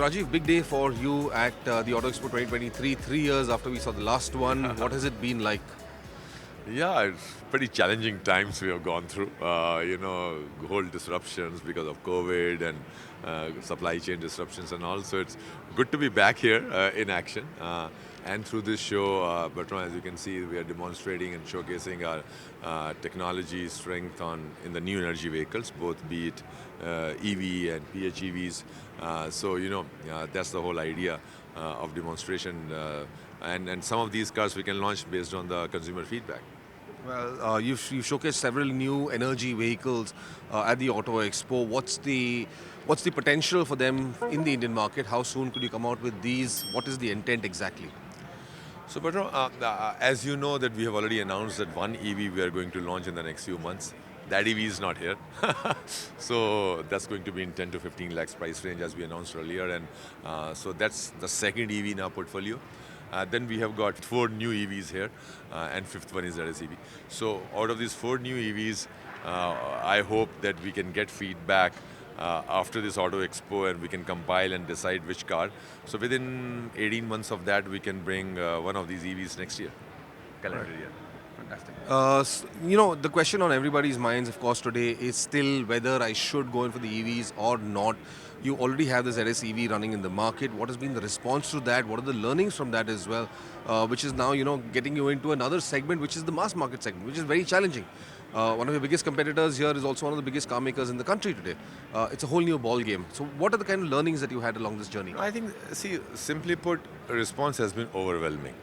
Rajeev, big day for you at the Auto Expo 2023. 3 years after we saw the last one, what has it been like? Yeah, it's pretty challenging times we have gone through. Whole disruptions because of COVID and supply chain disruptions and all. So it's good to be back here in action. And through this show, Bertrand, as you can see, we are demonstrating and showcasing our technology strength in the new energy vehicles, both be it EV and PHEVs. That's the whole idea of demonstration. And some of these cars we can launch based on the consumer feedback. Well, you've showcased several new energy vehicles at the Auto Expo. What's the potential for them in the Indian market? How soon could you come out with these? What is the intent exactly? So, Bertrand, as you know that we have already announced that one EV we are going to launch in the next few months. That EV is not here. So that's going to be in 10 to 15 lakhs price range as we announced earlier. And so that's the second EV in our portfolio. Then we have got 4 new EVs here, and fifth one is ZS EV. So out of these 4 new EVs, I hope that we can get feedback after this Auto Expo and we can compile and decide which car. So within 18 months of that, we can bring one of these EVs next year, calendar year. Fantastic. The question on everybody's minds, of course, today is still whether I should go in for the EVs or not. You already have the ZS EV running in the market. What has been the response to that? What are the learnings from that as well? Which is now, getting you into another segment, which is the mass market segment, which is very challenging. One of your biggest competitors here is also one of the biggest car makers in the country today. It's a whole new ball game. So what are the kind of learnings that you had along this journey? I think, simply put, response has been overwhelming.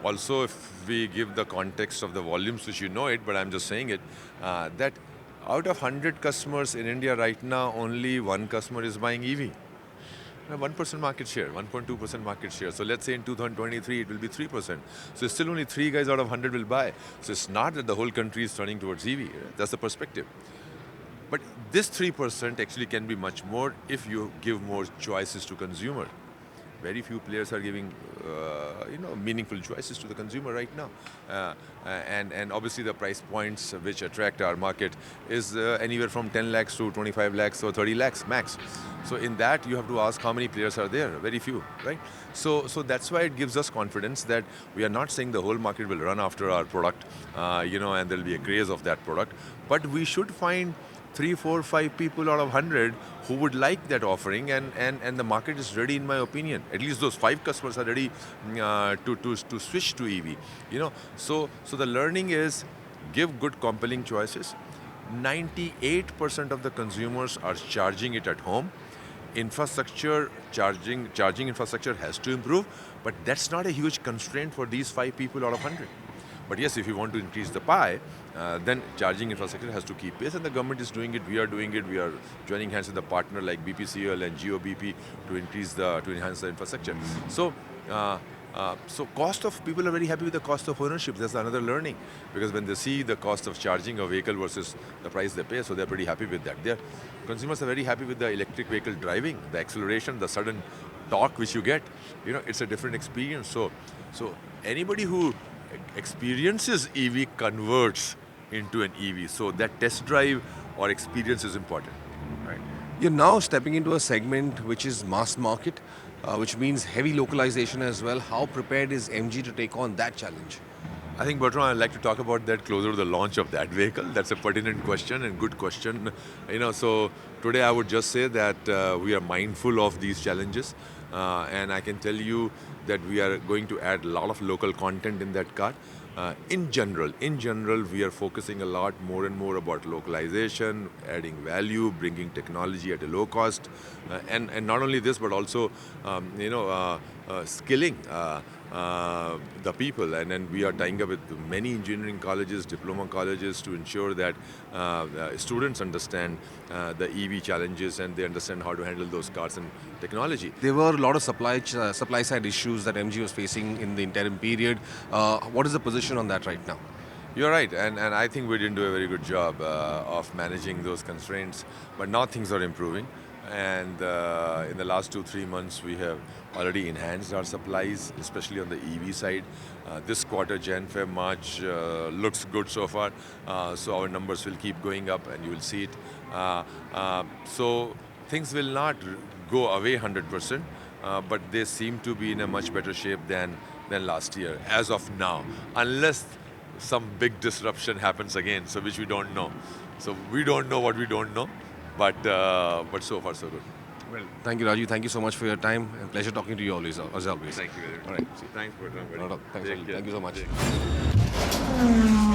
Also, if we give the context of the volumes, which you know it, but I'm just saying it, that out of 100 customers in India right now, only one customer is buying EV. 1% market share, 1.2% market share. So let's say in 2023 it will be 3%. So still only 3 guys out of 100 will buy. So it's not that the whole country is turning towards EV. That's the perspective. But this 3% actually can be much more if you give more choices to consumer. Very few players are giving, meaningful choices to the consumer right now. And obviously the price points which attract our market is anywhere from 10 lakhs to 25 lakhs or 30 lakhs max. So in that you have to ask how many players are there. Very few, right? So that's why it gives us confidence that we are not saying the whole market will run after our product, and there will be a craze of that product. But we should find 3, 4, 5 people out of 100 who would like that offering, and the market is ready, in my opinion. At least those 5 customers are ready to switch to EV. So the learning is give good compelling choices. 98% of the consumers are charging it at home. Charging infrastructure has to improve, but that's not a huge constraint for these 5 people out of 100. But yes, if you want to increase the pie, then charging infrastructure has to keep pace, and the government is doing it. We are doing it. We are joining hands with a partner like BPCL and GOBP to enhance the infrastructure. So cost of people are very happy with the cost of ownership. That's another learning, because when they see the cost of charging a vehicle versus the price they pay, so they're pretty happy with that. Consumers are very happy with the electric vehicle driving, the acceleration, the sudden torque which you get. It's a different experience. So anybody who experiences EV converts into an EV. So that test drive or experience is important. Right? You're now stepping into a segment which is mass market, which means heavy localization as well. How prepared is MG to take on that challenge? I think, Bertrand, I'd like to talk about that closer to the launch of that vehicle. That's a pertinent question and good question. So today I would just say that we are mindful of these challenges, and I can tell you that we are going to add a lot of local content in that car. In general, we are focusing a lot more and more about localization, adding value, bringing technology at a low cost, and not only this, but also skilling the people. And then we are tying up with many engineering colleges, diploma colleges, to ensure that students understand the EV challenges and they understand how to handle those cars and technology. There were a lot of supply side issues that MG was facing in the interim period. What is the position on that right now? You're right, and I think we didn't do a very good job of managing those constraints, but now things are improving. And in the last 2-3 months, we have already enhanced our supplies, especially on the EV side. This quarter, Jan, Feb, March, looks good so far. So our numbers will keep going up, and you will see it. So things will not go away 100%, but they seem to be in a much better shape than last year, as of now, unless some big disruption happens again, so which we don't know. So we don't know what we don't know, but so far so good. Well, thank you, Rajeev. Thank you so much for your time, and pleasure talking to you always, as always. Thank you very much. All right. Thanks for Thanks, Take Rajeev. care. Thank you so much. Take care.